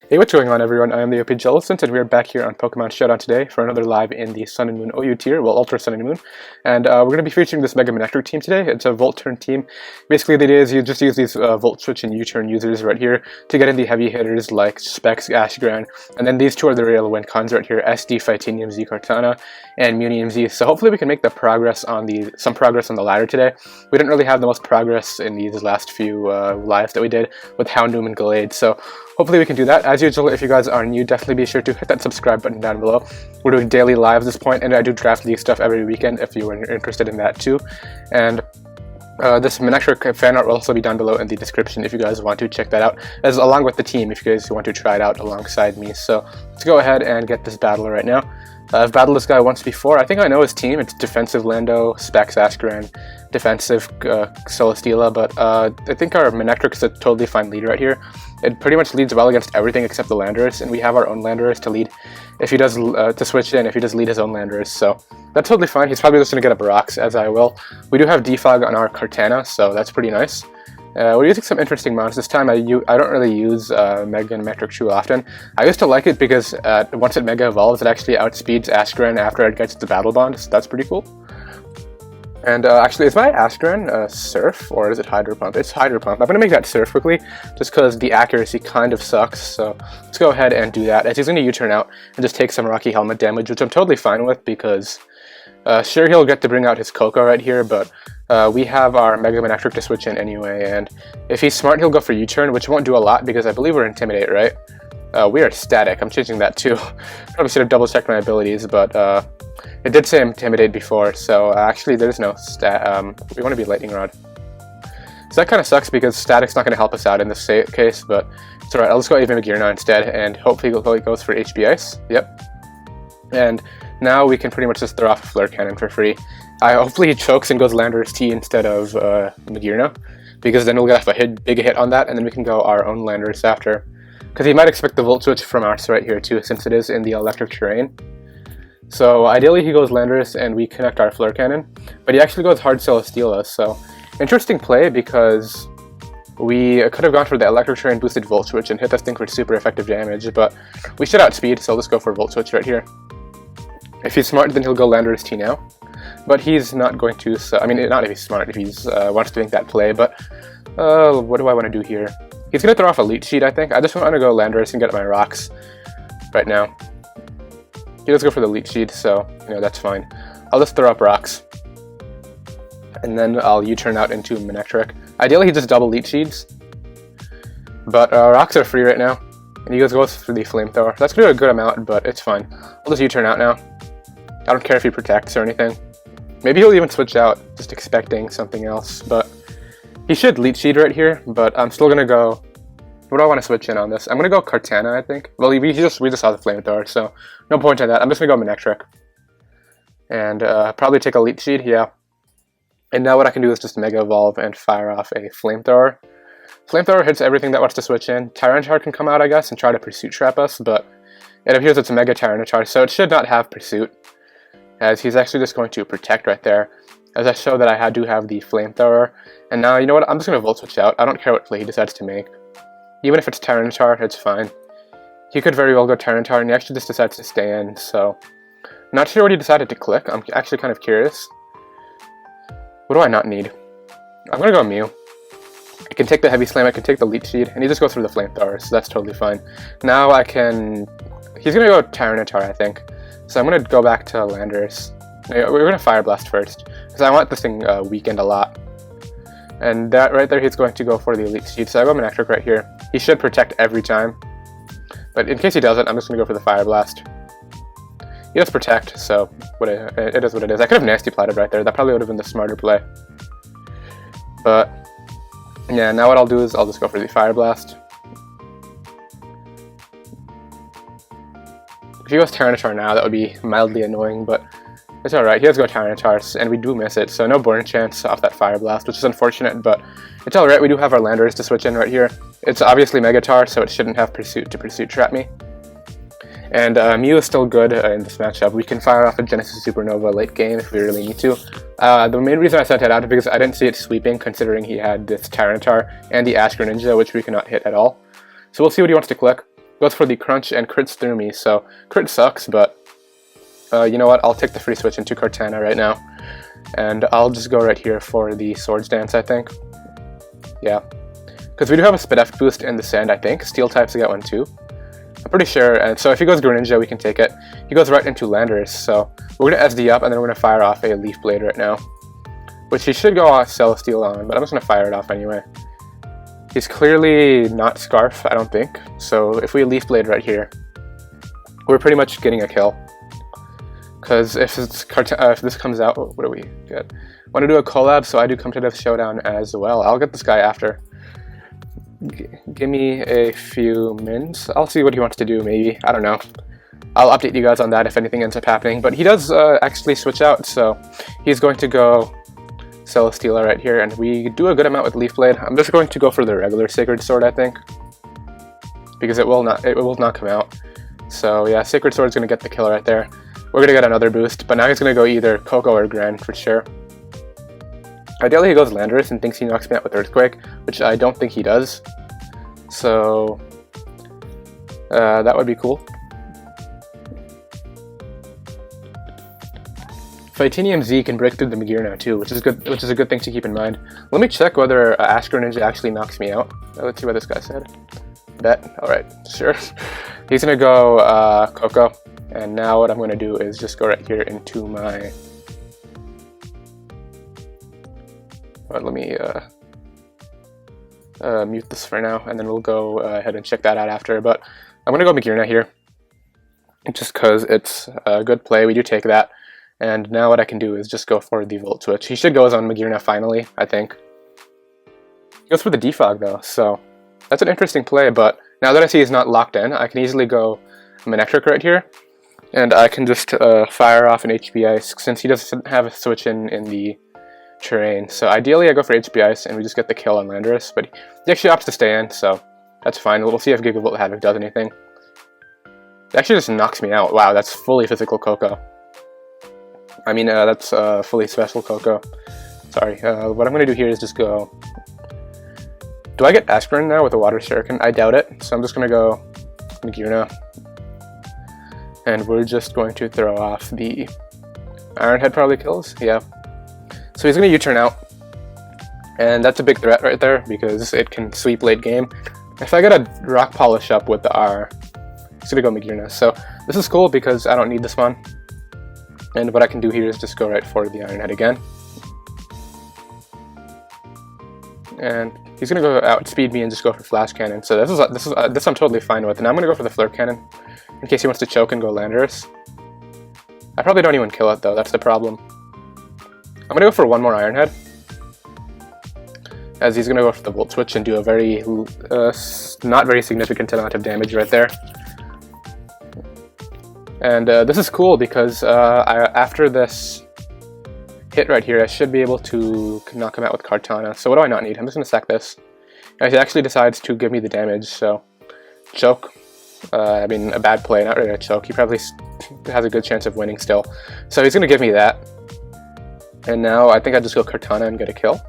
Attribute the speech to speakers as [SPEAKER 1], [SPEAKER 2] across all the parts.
[SPEAKER 1] Hey, what's going on everyone? I am the OPJellicent and we are back here on Pokemon Showdown today for another live in the Sun and Moon OU tier, well, Ultra Sun and Moon. And we're going to be featuring this Mega Manectric team today. It's a Volt Turn team. Basically the idea is you just use these Volt Switch and U-Turn users right here to get in the heavy hitters like Specs Ash Greninja. And then these two are the real win cons right here, SD Fightinium Z Cortana and Munium Z. So hopefully we can make some progress on the ladder today. We didn't really have the most progress in these last few lives that we did with Houndoom and Gallade. So hopefully we can do that. As usual, if you guys are new, definitely be sure to hit that subscribe button down below. We're doing daily lives at this point, and I do draft league stuff every weekend if you are interested in that too. And this Manectric fan art will also be down below in the description if you guys want to check that out, as along with the team if you guys want to try it out alongside me. So let's go ahead and get this battle right now. I've battled this guy once before. I think I know his team. It's defensive Lando, Specs Ash Greninja, defensive Celesteela, but I think our Manectric is a totally fine lead right here. It pretty much leads well against everything except the Landorus, and we have our own Landorus to lead if he does to switch in if he does lead his own Landorus, so that's totally fine. He's probably just going to get up rocks, as I will. We do have Defog on our Cortana, so that's pretty nice. We're using some interesting mounts this time. I don't really use Mega Manectric too often. I used to like it because once it Mega Evolves, it actually outspeeds Ash Greninja after it gets the Battle Bond, so that's pretty cool. And actually, is my Ash Greninja Surf, or is it Hydro Pump? It's Hydro Pump. I'm going to make that Surf quickly, just because the accuracy kind of sucks, so let's go ahead and do that, as he's going to U-turn out and just take some Rocky Helmet damage, which I'm totally fine with, because sure, he'll get to bring out his Coco right here, but we have our Mega Manectric to switch in anyway, and if he's smart, he'll go for U-turn, which won't do a lot, because I believe we're Intimidate, right? We are Static. I'm changing that too. Probably should have double-checked my abilities, but it did say Intimidate before, so actually there's no we want to be Lightning Rod. So that kind of sucks, because Static's not going to help us out in this case, but it's alright. I'll just go even Gear now instead, and hopefully he goes for HB Ice. Yep. And now we can pretty much just throw off a Flare Cannon for free. Hopefully he chokes and goes Landorus T instead of Magirna, because then we'll get a big hit on that, and then we can go our own Landorus after. Because he might expect the Volt Switch from us right here too, since it is in the electric terrain. So ideally he goes Landorus and we connect our Flare Cannon, but he actually goes hard Celesteela, so interesting play, because we could have gone for the electric terrain boosted Volt Switch and hit this thing for super effective damage, but we should outspeed, so let's go for Volt Switch right here. If he's smart, then he'll go Landorus T now, but he's not going to, so, I mean, not if he's smart, if he's wants to make that play, but what do I want to do here? He's going to throw off a Leech Seed, I think. I just want to go Landorus and get my rocks right now. He does go for the Leech Seed, so, you know, that's fine. I'll just throw up rocks, and then I'll U-turn out into Manectric. Ideally, he just double Leech Seeds, but rocks are free right now, and he goes for the Flamethrower. That's going to do a good amount, but it's fine. I'll just U-turn out now. I don't care if he protects or anything. Maybe he'll even switch out, just expecting something else, but he should Leech Seed right here, but I'm still going to go... What do I want to switch in on this? I'm going to go Cortana, I think. Well, we just saw the Flamethrower, so no point in that. I'm just going to go Manectric. And probably take a Leech Seed, yeah. And now what I can do is just Mega Evolve and fire off a Flamethrower. Flamethrower hits everything that wants to switch in. Tyranitar can come out, I guess, and try to Pursuit Trap us, but it appears it's a Mega Tyranitar, so it should not have Pursuit, as he's actually just going to Protect right there, as I show that I do have the Flamethrower. And now, you know what, I'm just going to Volt Switch out. I don't care what play he decides to make. Even if it's Tyranitar, it's fine. He could very well go Tyranitar, and he actually just decides to stay in, so... Not sure what he decided to click. I'm actually kind of curious. What do I not need? I'm going to go Mew. I can take the Heavy Slam, I can take the Leech Seed, and he just goes through the Flamethrower, so that's totally fine. Now I can... He's going to go Tyranitar, I think. So I'm going to go back to Landorus. We're going to Fire Blast first, because I want this thing weakened a lot. And that right there, he's going to go for the Elite Seed, so I go Manectric right here. He should protect every time, but in case he doesn't, I'm just going to go for the Fire Blast. He does protect, so it is what it is. I could have Nasty Platted right there. That probably would have been the smarter play. But yeah, now what I'll do is I'll just go for the Fire Blast. If he goes Tyranitar now, that would be mildly annoying, but it's alright. He has to go Tyranitar, and we do miss it, so no burn chance off that Fire Blast, which is unfortunate, but it's alright. We do have our Landorus to switch in right here. It's obviously Megatar, so it shouldn't have Pursuit to Pursuit Trap me. And Mew is still good in this matchup. We can fire off a Genesis Supernova late game if we really need to. The main reason I sent it out is because I didn't see it sweeping, considering he had this Tyranitar and the Ash Greninja, which we cannot hit at all. So we'll see what he wants to click. goes for the crunch and crits through me, so crit sucks, but you know what, I'll take the free switch into Kartana right now, and I'll just go right here for the Swords Dance, I think. Yeah, because we do have a Spadef boost in the sand, I think. Steel types get one too. I'm pretty sure, and so if he goes Greninja, we can take it. He goes right into Landorus, so we're going to SD up, and then we're going to fire off a Leaf Blade right now, which he should go off Celesteal on, but I'm just going to fire it off anyway. He's clearly not Scarf, I don't think, so if we Leaf Blade right here, we're pretty much getting a kill. Because if this comes out, what do we get? I want to do a collab, so I do Competitive Showdown as well. I'll get this guy after. Give me a few mins. I'll see what he wants to do, maybe. I don't know. I'll update you guys on that if anything ends up happening. But he does actually switch out, so he's going to go Celesteela right here, and we do a good amount with Leaf Blade. I'm just going to go for the regular Sacred Sword, I think, because it will not come out. So yeah, Sacred Sword is going to get the kill right there. We're going to get another boost, but now he's going to go either Coco or Gran for sure. Ideally he goes Landorus and thinks he knocks me out with Earthquake, which I don't think he does. So that would be cool. Titanium Z can break through the Megear now too, which is a good thing to keep in mind. Let me check whether Ash Greninja actually knocks me out. Let's see what this guy said. Bet. Alright, sure. He's going to go Coco. And now what I'm going to do is just go right here into my... Let me mute this for now, and then we'll go ahead and check that out after. But I'm going to go Magearna here, just because it's a good play. We do take that. And now what I can do is just go for the Volt Switch. He should go on Magearna finally, I think. He goes for the Defog though, so that's an interesting play. But now that I see he's not locked in, I can easily go Manectric right here. And I can just fire off an HP Ice, since he doesn't have a switch in the terrain. So ideally I go for HP Ice and we just get the kill on Landorus, but he actually opts to stay in, so that's fine. We'll see if Gigavolt Havoc does anything. It actually just knocks me out. Wow, that's fully physical Coco. I mean, that's fully special Coco. Sorry, what I'm going to do here is just go... Do I get Aspirin now with a Water Shuriken? I doubt it, so I'm just going to go Magearna. And we're just going to throw off the Iron Head probably kills, yeah. So he's going to U-turn out. And that's a big threat right there, because it can sweep late game. If I get a Rock Polish up with the R, it's going to go Magearna. So this is cool because I don't need this one. And what I can do here is just go right for the Iron Head again. And he's going to go outspeed me and just go for Flash Cannon. So this I'm totally fine with. And I'm going to go for the Flare Cannon, in case he wants to choke and go Landorus. I probably don't even kill it though, that's the problem. I'm going to go for one more Iron Head, as he's going to go for the Volt Switch and do a very, not very significant amount of damage right there. And this is cool because after this hit right here, I should be able to knock him out with Kartana. So what do I not need? I'm just going to sack this. And he actually decides to give me the damage, so choke. I mean, a bad play, not really a choke. He probably has a good chance of winning still. So he's going to give me that. And now I think I just go Kartana and get a kill.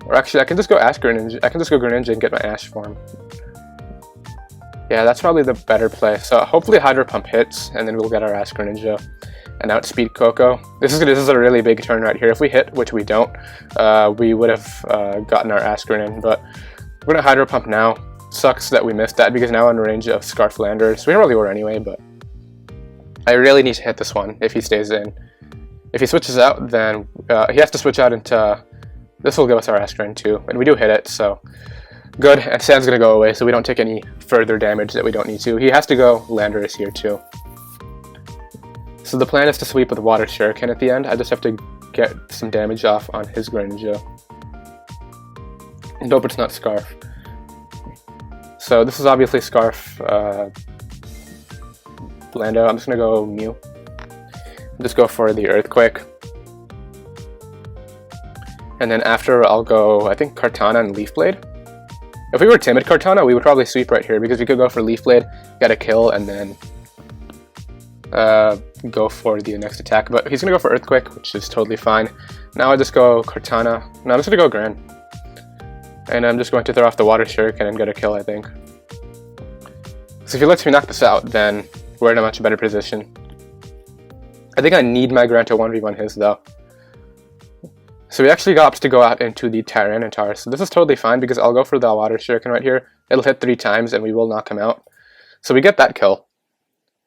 [SPEAKER 1] Or actually, I can just go Ash Greninja. I can just go Greninja and get my Ash form. Yeah, that's probably the better play. So hopefully Hydro Pump hits, and then we'll get our Ash Greninja and outspeed Coco. This is a really big turn right here. If we hit, which we don't, we would have gotten our Ash Grenin. But we're gonna Hydro Pump now. Sucks that we missed that because now in range of Scarf Landers. We probably were anyway, but I really need to hit this one if he stays in. If he switches out, then he has to switch out into... This will give us our Ash Grenin too, and we do hit it, so good. And Sand's gonna go away, so we don't take any further damage that we don't need to. He has to go Landorus here too. So the plan is to sweep with Water Shuriken at the end. I just have to get some damage off on his Greninja. Nope, it's not Scarf. So this is obviously Scarf Lando. I'm just gonna go Mew. Just go for the Earthquake. And then after I'll go, I think, Kartana and Leaf Blade. If we were Timid Kartana, we would probably sweep right here because we could go for Leaf Blade, get a kill, and then go for the next attack. But he's gonna go for Earthquake, which is totally fine. Now I just go Kartana. No, I'm just gonna go Gran. And I'm just going to throw off the Water Shuriken and get a kill, I think. Because if he lets me knock this out, then we're in a much better position. I think I need my Gran to 1v1 his, though. So he actually opts to go out into the Tyranitar. So this is totally fine, because I'll go for the Water Shuriken right here. It'll hit 3 times, and we will knock him out. So we get that kill.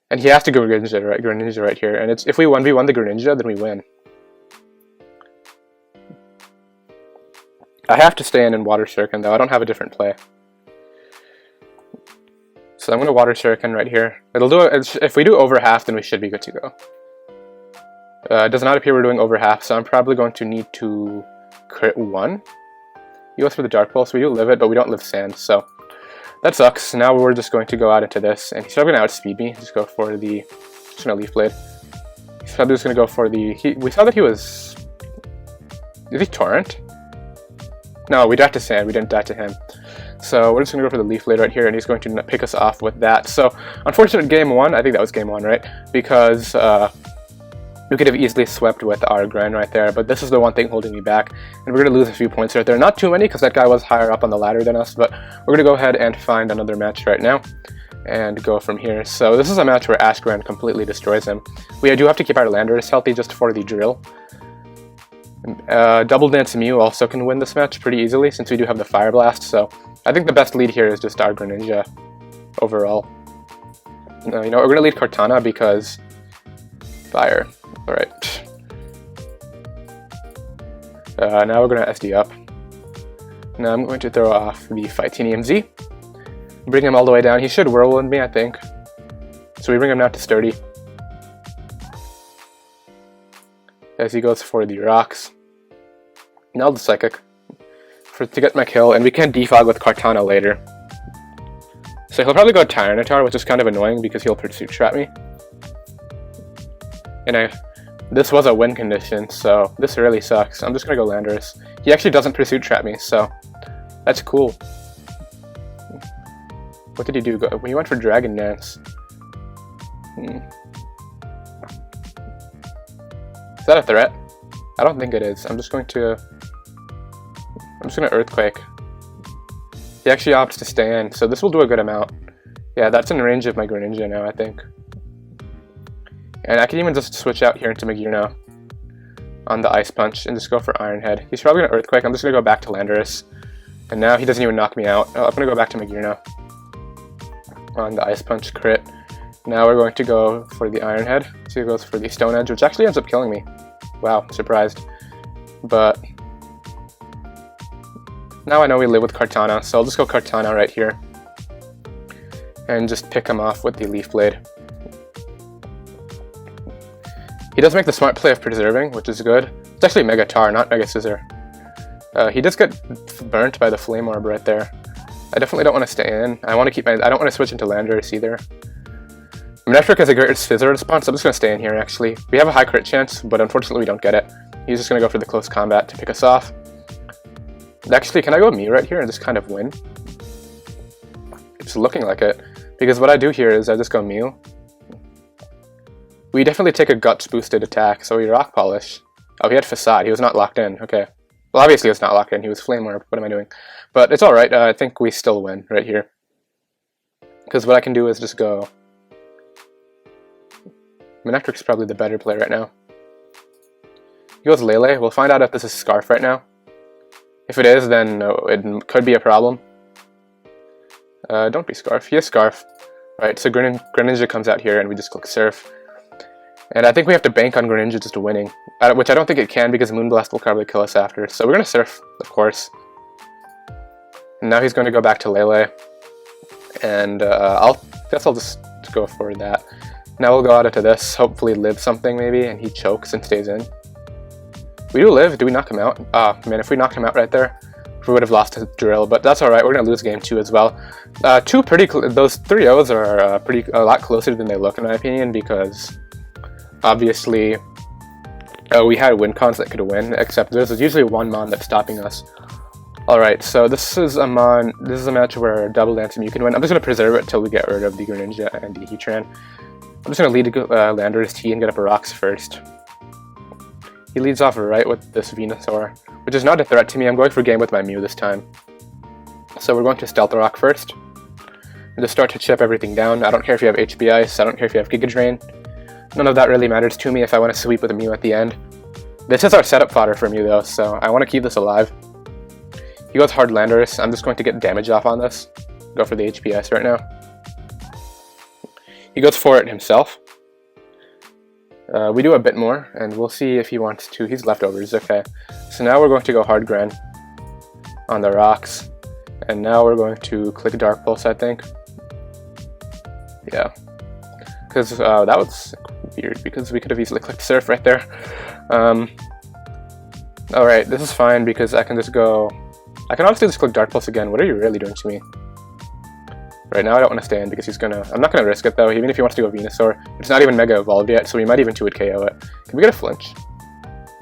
[SPEAKER 1] And he has to go Greninja right here. And if we 1v1 the Greninja, then we win. I have to stay in Water Shuriken, though. I don't have a different play. So I'm going to Water Shuriken right here. It'll do it. If we do over half, then we should be good to go. It does not appear we're doing over half, so I'm probably going to need to crit 1. He goes for the Dark Pulse. We do live it, but we don't live Sand, so that sucks. Now we're just going to go out into this, and he's probably going to outspeed me. Just go for the... Just going to Leaf Blade. He's probably just going to go for the... We saw that he was... Is he Torrent? No, we died to Sand. We didn't die to him. So we're just going to go for the Leaf Blade right here, and he's going to pick us off with that. So, unfortunate game 1. I think that was game 1, right? Because... we could have easily swept with our Gren right there, but this is the one thing holding me back, and we're going to lose a few points right there. Not too many, because that guy was higher up on the ladder than us, but we're going to go ahead and find another match right now, and go from here. So this is a match where Ash Greninja completely destroys him. We do have to keep our Landorus healthy just for the drill. Double Dance Mew also can win this match pretty easily, since we do have the Fire Blast, so I think the best lead here is just our Greninja overall. You know, we're going to lead Cortana because... Fire. Alright. Now we're going to SD up. Now I'm going to throw off the Fightinium Z. Bring him all the way down. He should Whirlwind me, I think. So we bring him now to Sturdy. As he goes for the Rocks. Now the Psychic. To get my kill, and we can defog with Cortana later. So he'll probably go Tyranitar, which is kind of annoying because he'll Pursuit Trap me. And this was a win condition, so this really sucks. I'm just gonna go Landorus. He actually doesn't Pursuit Trap me, so that's cool. What did he do? He went for Dragon Dance. Is that a threat? I don't think it is. I'm just gonna Earthquake. He actually opts to stay in, so this will do a good amount. Yeah, that's in range of my Greninja now, I think. And I can even just switch out here into Magearna on the Ice Punch and just go for Iron Head. He's probably going to Earthquake. I'm just going to go back to Landorus. And now he doesn't even knock me out. I'm going to go back to Magearna on the Ice Punch crit. Now we're going to go for the Iron Head. So he goes for the Stone Edge, which actually ends up killing me. Wow, surprised. But now I know we live with Cortana, so I'll just go Cortana right here. And just pick him off with the Leaf Blade. He does make the smart play of preserving, which is good. It's actually Mega Tar, not Mega Scizor. He does get burnt by the Flame Orb right there. I definitely don't want to stay in. I don't want to switch into Landorus either. Manectric has a great Scizor response, so I'm just going to stay in here actually. We have a high crit chance, but unfortunately we don't get it. He's just going to go for the close combat to pick us off. Actually, can I go Mew right here and just kind of win? It's looking like it. Because what I do here is I just go Mew. We definitely take a Guts boosted attack, so we Rock Polish. Oh, he had Facade. He was not locked in. Okay. Well, obviously he was not locked in. He was Flame Orb. What am I doing? But it's alright. I think we still win right here. Because what I can do is just go... Manectric's probably the better play right now. He goes Lele. We'll find out if this is Scarf right now. If it is, then it could be a problem. Don't be Scarf. He is Scarf. Right, so Greninja comes out here and we just click Surf. And I think we have to bank on Greninja just winning, which I don't think it can because Moonblast will probably kill us after. So we're going to Surf, of course. And now he's going to go back to Lele. And guess I'll just go for that. Now we'll go out into this, hopefully live something maybe, and he chokes and stays in. We do live. Do we knock him out? Ah, man, if we knocked him out right there, we would have lost his drill, but that's alright. We're going to lose game 2 as well. Those 3-0s are a lot closer than they look in my opinion, because obviously we had win cons that could win, except there's usually one mon that's stopping us. Alright, so this is a match where Double Dance Mew can win. I'm just going to preserve it till we get rid of the Greninja and the Heatran. I'm just going to lead Landorus T and get up a Rocks first. He leads off right with this Venusaur, which is not a threat to me. I'm going for game with my Mew this time. So we're going to Stealth Rock first. and just start to chip everything down. I don't care if you have HB Ice, I don't care if you have Giga Drain. None of that really matters to me if I want to sweep with a Mew at the end. This is our setup fodder for Mew though, so I want to keep this alive. He goes hard Landorus. I'm just going to get damage off on this. Go for the HB Ice right now. He goes for it himself. We do a bit more, and we'll see if he wants to. He's leftovers, okay. So now we're going to go hard Gren on the rocks. And now we're going to click Dark Pulse, I think. Yeah. Because that was weird, because we could have easily clicked Surf right there. Alright, this is fine because I can just go... I can honestly just click Dark Pulse again. What are you really doing to me? Right now I don't want to stay in because he's gonna... I'm not gonna risk it though, even if he wants to go Venusaur. It's not even Mega Evolved yet, so we might even 2-hit KO it. Can we get a flinch?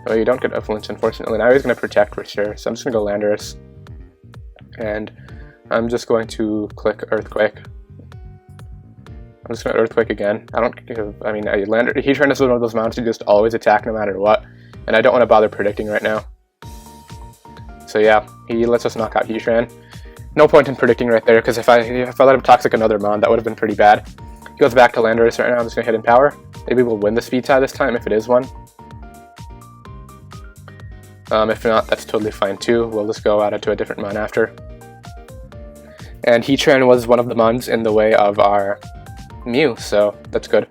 [SPEAKER 1] Oh, you don't get a flinch, unfortunately. Now he's gonna protect for sure, so I'm just gonna go Landorus. And I'm just going to click Earthquake. I'm just gonna Earthquake again. I don't give... I mean, Heatran is one of those mounts you just always attack no matter what. And I don't want to bother predicting right now. So yeah, he lets us knock out Heatran. No point in predicting right there, because if I let him Toxic another Mon, that would have been pretty bad. He goes back to Landorus right now. I'm just going to hit Empower. Maybe we'll win the speed tie this time, if it is one. If not, that's totally fine too. We'll just go out into a different Mon after. And Heatran was one of the Mons in the way of our Mew, so that's good.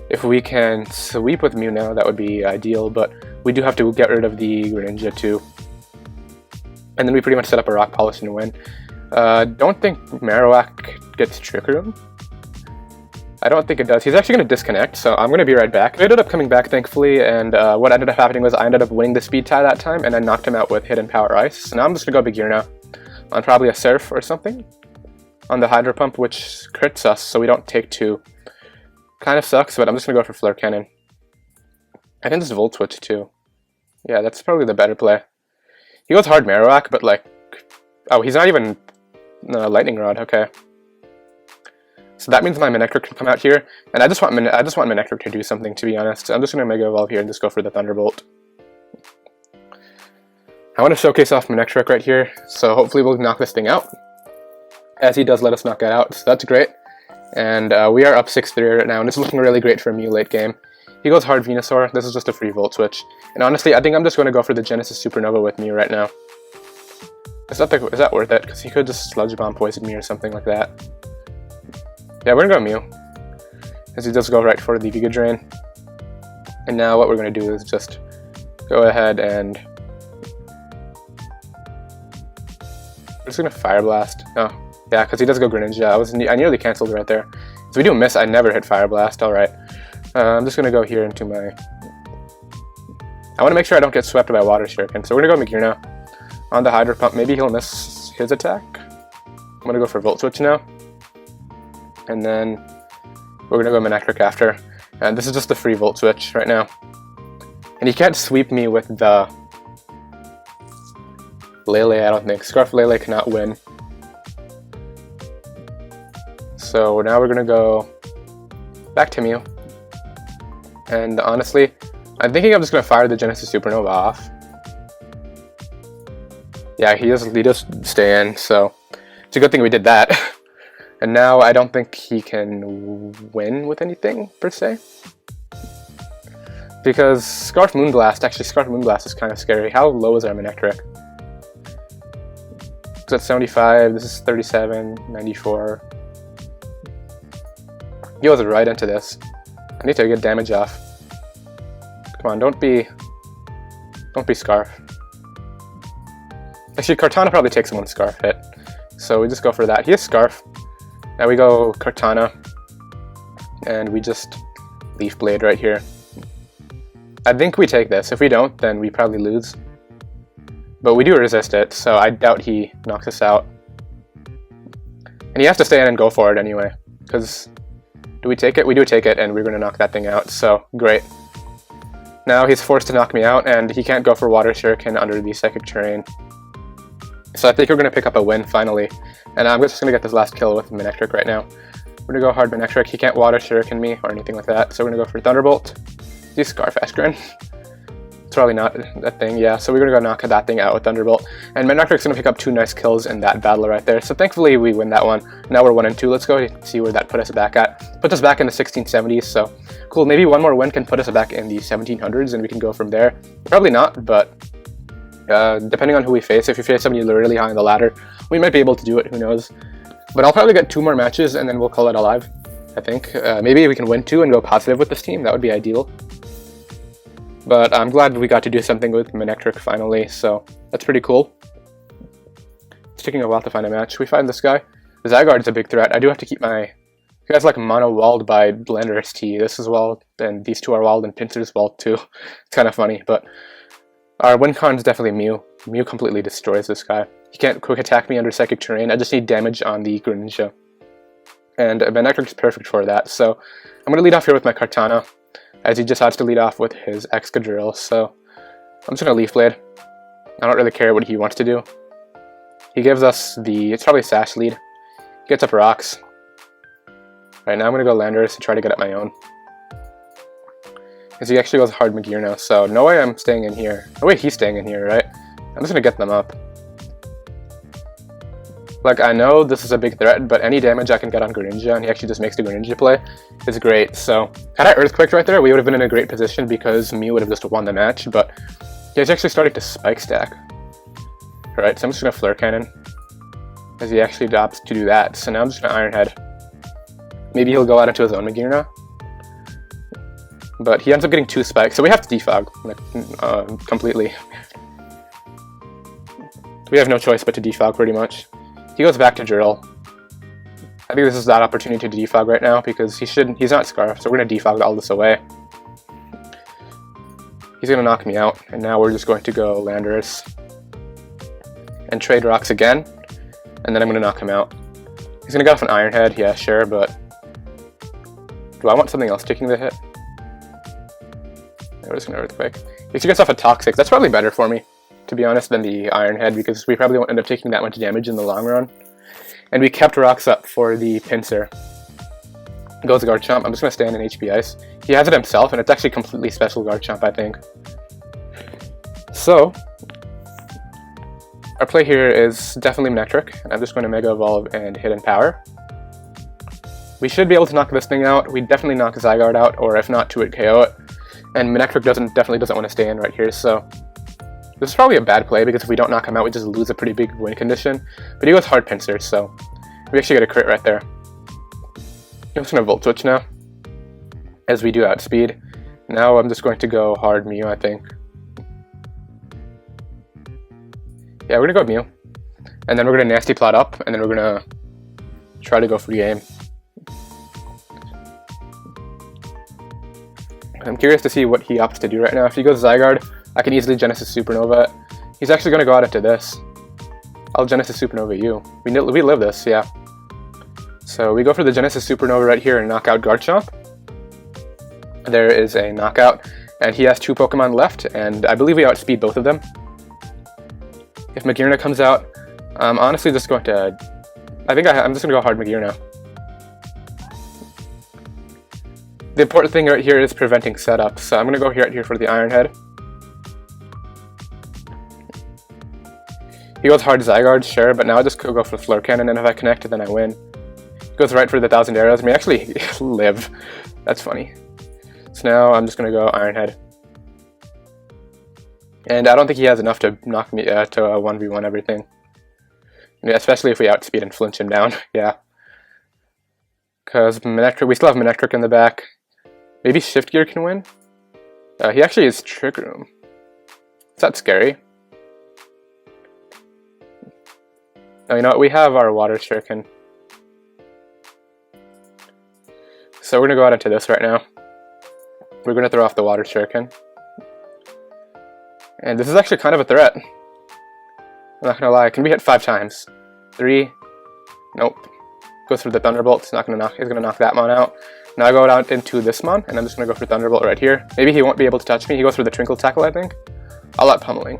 [SPEAKER 1] If we can sweep with Mew now, that would be ideal, but we do have to get rid of the Greninja too. And then we pretty much set up a Rock Polish and win. Don't think Marowak gets Trick Room. I don't think it does. He's actually going to disconnect, so I'm going to be right back. We ended up coming back, thankfully, and what ended up happening was I ended up winning the speed tie that time, and I knocked him out with Hidden Power Ice. So now I'm just going to go Big Gear now, on probably a Surf or something, on the Hydro Pump, which crits us, so we don't take 2. Kind of sucks, but I'm just going to go for Flare Cannon. I can just Volt Switch too. Yeah, that's probably the better play. He goes hard Marowak, but like... Oh, he's not even... Lightning Rod, okay. So that means my Manectric can come out here, and I just want Manectric to do something, to be honest. So I'm just going to Mega Evolve here and just go for the Thunderbolt. I want to showcase off Manectric right here, so hopefully we'll knock this thing out. As he does let us knock it out, so that's great. And we are up 6-3 right now, and it's looking really great for Mew late game. He goes hard Venusaur. This is just a free Volt Switch. And honestly, I think I'm just going to go for the Genesis Supernova with Mew right now. Is that worth it? Because he could just Sludge Bomb poison me or something like that. Yeah, we're going to go Mew. As he does go right for the Giga Drain. And now what we're going to do is just go ahead and... We're just going to Fire Blast. Oh, yeah, because he does go Greninja. I nearly cancelled right there. So we do miss. I never hit Fire Blast. Alright. I'm just going to go here into my... I want to make sure I don't get swept by Water Shuriken. So we're going to go Megear now. On the Hydro Pump. Maybe he'll miss his attack. I'm going to go for Volt Switch now. And then we're going to go Manectric after. And this is just a free Volt Switch right now. And he can't sweep me with the... Lele, I don't think. Scarf Lele cannot win. So now we're going to go back to Mew. And honestly, I'm thinking I'm just going to fire the Genesis Supernova off. Yeah, he does stay in, so it's a good thing we did that. And now I don't think he can win with anything, per se. Because Scarf Moonblast is kind of scary. How low is our Manectric? So that's 75, this is 37, 94. He goes right into this. I need to get damage off. Come on, don't be Scarf. Actually, Kartana probably takes 1 Scarf hit. So we just go for that. He has Scarf. Now we go Kartana. And we just Leaf Blade right here. I think we take this. If we don't, then we probably lose. But we do resist it, so I doubt he knocks us out. And he has to stay in and go for it anyway. Because... Do we take it? We do take it, and we're going to knock that thing out, so great. Now he's forced to knock me out, and he can't go for Water Shuriken under the Psychic Terrain. So I think we're going to pick up a win, finally. And I'm just going to get this last kill with Manectric right now. We're going to go hard Manectric. He can't Water Shuriken me or anything like that, so we're going to go for Thunderbolt. Use Scarf Ash Greninja. It's probably not a thing, yeah. So we're gonna go knock that thing out with Thunderbolt. And Manectric's gonna pick up 2 nice kills in that battle right there. So thankfully we win that one. Now we're 1-2. Let's go see where that put us back at. Put us back in the 1670s, so cool. Maybe one more win can put us back in the 1700s and we can go from there. Probably not, but depending on who we face, if we face somebody really high on the ladder, we might be able to do it, who knows. But I'll probably get 2 more matches and then we'll call it alive, I think. Maybe we can win 2 and go positive with this team. That would be ideal. But I'm glad we got to do something with Manectric finally, so that's pretty cool. It's taking a while to find a match. We find this guy. Zygarde's a big threat. I do have to keep my... You guys like mono-walled by Landorus-T. This is walled, and these 2 are walled, and Pinsir's walled too. It's kind of funny, but... Our win con is definitely Mew. Mew completely destroys this guy. He can't quick attack me under Psychic Terrain. I just need damage on the Greninja. And Manectric's perfect for that, so... I'm going to lead off here with my Kartana, as he decides to lead off with his Excadrill, so I'm just going to Leaf Blade. I don't really care what he wants to do. He gives us the, it's probably Sash lead. He gets up rocks. Right now I'm going to go Landorus to try to get up my own. Because he actually goes hard Magearna, so no way I'm staying in here. No way he's staying in here, right? I'm just going to get them up. Like, I know this is a big threat, but any damage I can get on Greninja, and he actually just makes the Greninja play, is great. So, had I Earthquaked right there, we would have been in a great position because Mew would have just won the match, but he's actually starting to Spike Stack. Alright, so I'm just going to Flare Cannon, as he actually opts to do that. So now I'm just going to Iron Head. Maybe he'll go out into his own Magearna. But he ends up getting 2 spikes, so we have to defog, like, completely. We have no choice but to defog, pretty much. He goes back to Drill. I think this is that opportunity to defog right now because he's not Scarf, so we're going to defog all this away. He's going to knock me out, and now we're just going to go Landorus and trade rocks again, and then I'm going to knock him out. He's going to get off an Iron Head, yeah, sure, but do I want something else taking the hit? We're just going to Earthquake. If he gets off a Toxic, that's probably better for me, to be honest, than the Iron Head, because we probably won't end up taking that much damage in the long run. And we kept rocks up for the Pinsir. Goes Garchomp. I'm just going to stand in HP Ice. He has it himself, and it's actually completely special Garchomp, I think. So, our play here is definitely Manectric, and I'm just going to Mega Evolve and Hidden Power. We should be able to knock this thing out. We definitely knock Zygarde out, or if not, 2-hit KO it. And Manectric definitely doesn't want to stay in right here, so... This is probably a bad play, because if we don't knock him out, we just lose a pretty big win condition. But he goes hard Pinsir, so we actually get a crit right there. I'm just going to Volt Switch now, as we do Outspeed. Now I'm just going to go hard Mew, I think. Yeah, we're going to go Mew. And then we're going to Nasty Plot up, and then we're going to try to go free game. I'm curious to see what he opts to do right now. If he goes Zygarde, I can easily Genesis Supernova it. He's actually going to go out into this. I'll Genesis Supernova you. We live this, yeah. So we go for the Genesis Supernova right here and knock out Garchomp. There is a knockout, and he has 2 Pokemon left, and I believe we outspeed both of them. If Magearna comes out, I'm honestly just going to... I'm just going to go hard Magearna. The important thing right here is preventing setup, so I'm going to go right here for the Iron Head. He goes hard Zygarde, sure, but now I just go for Flare Cannon, and if I connect, then I win. He goes right for the 1,000 arrows, and we actually live. That's funny. So now I'm just going to go Iron Head. And I don't think he has enough to knock me to 1v1 everything. Yeah, especially if we outspeed and flinch him down, yeah. Because we still have Manectric in the back. Maybe Shift Gear can win? He actually is Trick Room. Is that scary? Oh, you know what? We have our Water Shuriken. So we're going to go out into this right now. We're going to throw off the Water Shuriken. And this is actually kind of a threat. I'm not going to lie. Can we hit 5 times? 3. Nope. Goes for the Thunderbolt. He's going to knock that mon out. Now I go out into this mon, and I'm just going to go for Thunderbolt right here. Maybe he won't be able to touch me. He goes for the Twinkle Tackle, I think. I'll let Pummeling.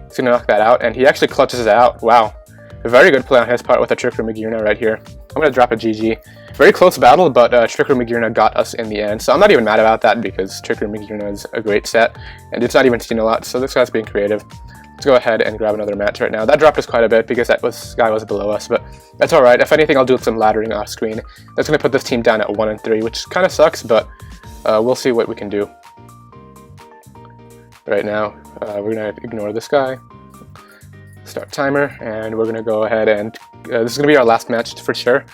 [SPEAKER 1] He's going to knock that out, and he actually clutches it out. Wow. A very good play on his part with a Trick Room Magearna right here. I'm going to drop a GG. Very close battle, but Trick Room Magearna got us in the end. So I'm not even mad about that because Trick Room Magearna is a great set, and it's not even seen a lot, so this guy's being creative. Let's go ahead and grab another match right now. That dropped us quite a bit because this guy was below us, but that's alright. If anything, I'll do some laddering off screen. That's going to put this team down at 1 and 3, which kind of sucks, but we'll see what we can do. Right now, we're going to ignore this guy. Start timer, and we're going to go ahead and this is going to be our last match for sure.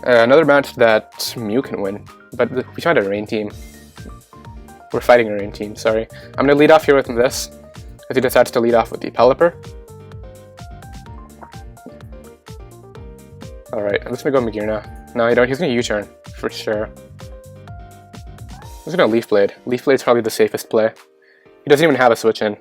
[SPEAKER 1] Another match that Mew can win, but we tried a rain team. We're fighting a rain team, sorry. I'm going to lead off here with this, as he decides to lead off with the Pelipper. Alright, I'm just going to go Magearna. No, he's going to U-turn, for sure. I'm just going to Leaf Blade. Leaf Blade's probably the safest play. He doesn't even have a switch in.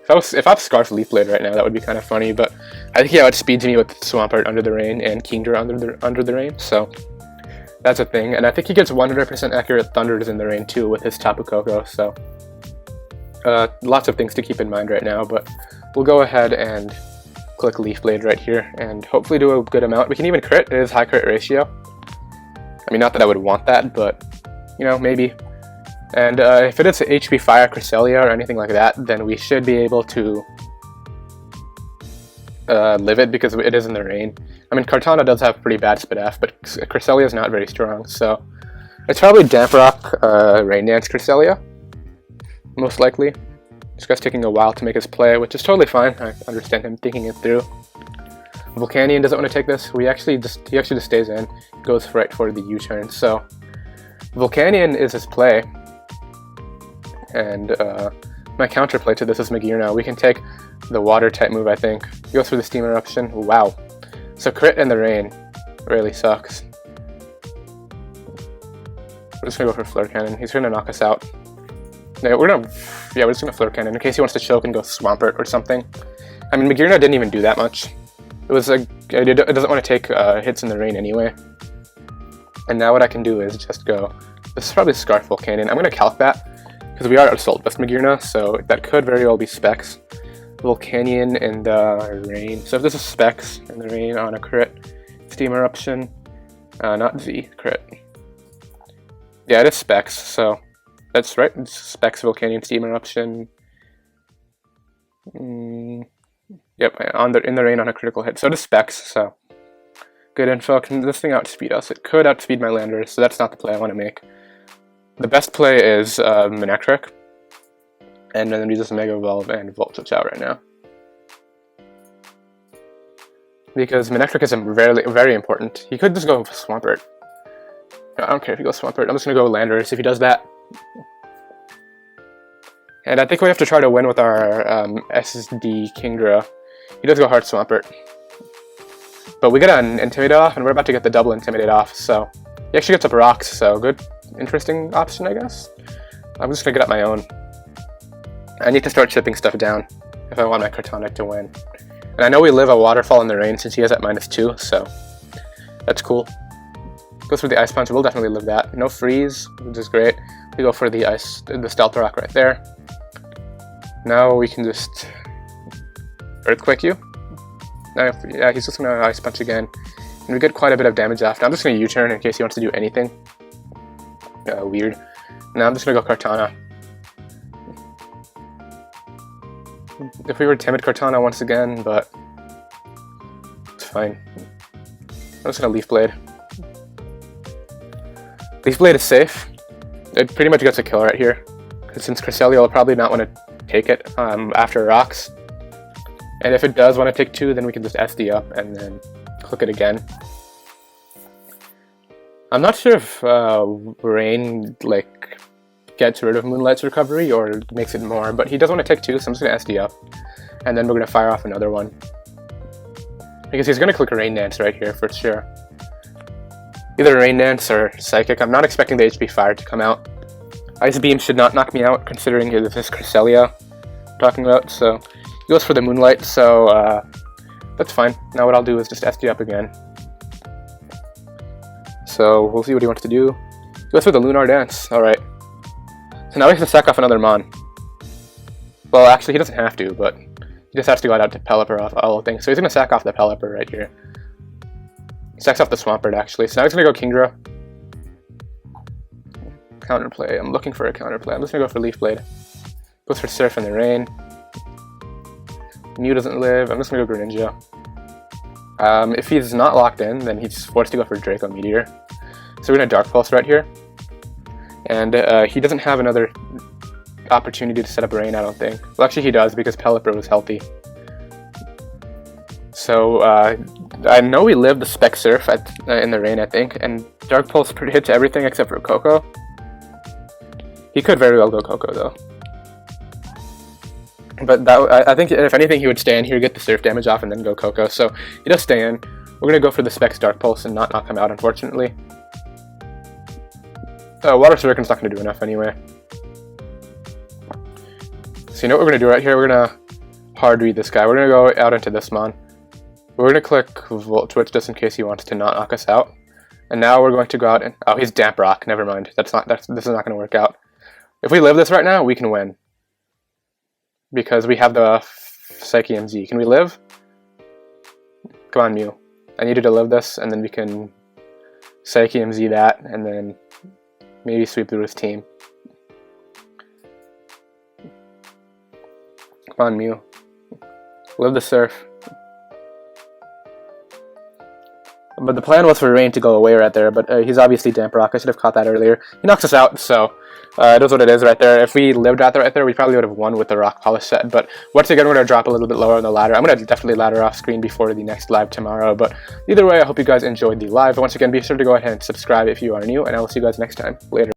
[SPEAKER 1] If I Scarf Leaf Blade right now, that would be kind of funny, but I think he outspeeds me with Swampert Under the Rain and Kingdra Under the Rain, so that's a thing. And I think he gets 100% accurate Thunders in the Rain too with his Tapu Koko, so lots of things to keep in mind right now, but we'll go ahead and click Leaf Blade right here and hopefully do a good amount. We can even crit. It is high crit ratio. I mean, not that I would want that, but, you know, maybe. And if it is HP Fire, Cresselia, or anything like that, then we should be able to live it because it is in the rain. I mean, Kartana does have pretty bad Spit F, but Cresselia is not very strong, so it's probably Damp Rock, Rain Dance Cresselia, most likely. This guy's taking a while to make his play, which is totally fine. I understand him thinking it through. Volcanion doesn't want to take this. He actually just stays in, goes right for the U-turn. So Volcanion is his play. And my counterplay to this is Magearna. We can take the water type move, I think. He goes for the Steam Eruption. Wow. So crit in the rain really sucks. We're just gonna go for Flare Cannon. He's gonna knock us out. No, we're just gonna Flare Cannon in case he wants to choke and go Swampert or something. I mean, Magearna didn't even do that much. It was like, it doesn't want to take hits in the rain anyway. And now what I can do is just go, this is probably Scarf Volcanion. I'm gonna Calc that, because we are Assault Vest Magearna, so that could very well be Specs. Volcanion in the rain. So if this is Specs in the rain on a crit, Steam Eruption, not Z, crit. Yeah, it is Specs, so that's right. It's Specs, Volcanion, Steam Eruption. Yep, in the rain on a critical hit. So it is Specs, so good info. Can this thing outspeed us? It could outspeed my Landorus, so that's not the play I want to make. The best play is Manectric, and then we just Mega Evolve and Volt Switch out right now. Because Manectric is very important. He could just go Swampert. I don't care if he goes Swampert. I'm just going to go Landorus if he does that. And I think we have to try to win with our SD Kingdra. He does go hard Swampert. But we get an Intimidate off, and we're about to get the double Intimidate off, so he actually gets up rocks, so good. Interesting option, I guess. I'm just gonna get up my own. I need to start chipping stuff down if I want my Kartana to win. And I know we live a Waterfall in the rain since he has at -2, so that's cool. Goes for the Ice Punch, we'll definitely live that. No freeze, which is great. We go for the Stealth Rock right there. Now we can just Earthquake you. Now, yeah, he's just gonna Ice Punch again. And we get quite a bit of damage after. I'm just gonna U-turn in case he wants to do anything. Weird. Now I'm just gonna go Kartana. If we were Timid Kartana once again, but it's fine. I'm just gonna Leaf Blade. Leaf Blade is safe. It pretty much gets a kill right here. Since Cresselia will probably not want to take it after rocks. And if it does want to take 2, then we can just SD up and then click it again. I'm not sure if Rain gets rid of Moonlight's recovery or makes it more, but he does want to take 2, so I'm just going to SD up. And then we're going to fire off another one. Because he's going to click Rain Dance right here for sure. Either Rain Dance or Psychic. I'm not expecting the HP Fire to come out. Ice Beam should not knock me out considering this is Cresselia I'm talking about, so he goes for the Moonlight, so that's fine. Now what I'll do is just SD up again. So we'll see what he wants to do. He goes for the Lunar Dance, alright. So now we have to sack off another Mon. Well, actually he doesn't have to, but he just has to go out to Pelipper off all things. So he's going to sack off the Pelipper right here. Stacks off the Swampert, actually. So now he's going to go Kingdra. Counterplay. I'm looking for a counterplay. I'm just going to go for Leaf Blade. Goes for Surf in the Rain. Mew doesn't live. I'm just going to go Greninja. If he's not locked in, then he's forced to go for Draco Meteor. So we're going to Dark Pulse right here. And he doesn't have another opportunity to set up Rain, I don't think. Well, actually he does, because Pelipper was healthy. So I know we live the Spec Surf in the Rain, I think, and Dark Pulse hits everything except for Coco. He could very well go Coco, though. But I think if anything, he would stay in here, get the Surf damage off, and then go Coco. So he does stay in. We're going to go for the Specs Dark Pulse and not knock him out, unfortunately. Water Shuriken's not going to do enough anyway. So you know what we're going to do right here? We're going to hard read this guy. We're going to go out into this Mon. We're going to click Volt Twitch just in case he wants to not knock us out. And now we're going to go out and... Oh, he's Damp Rock. Never mind. This is not going to work out. If we live this right now, we can win. Because we have the Psyche MZ. Can we live? Come on, Mew. I needed to live this, and then we can Psyche MZ that, and then maybe sweep through his team. Come on, Mew. Live the Surf. But the plan was for Rain to go away right there, but he's obviously Damp Rock. I should have caught that earlier. He knocks us out, so it is what it is right there. If we lived out there right there, we probably would have won with the Rock Polish set. But once again, we're going to drop a little bit lower on the ladder. I'm going to definitely ladder off screen before the next live tomorrow. But either way, I hope you guys enjoyed the live. Once again, be sure to go ahead and subscribe if you are new, and I will see you guys next time. Later.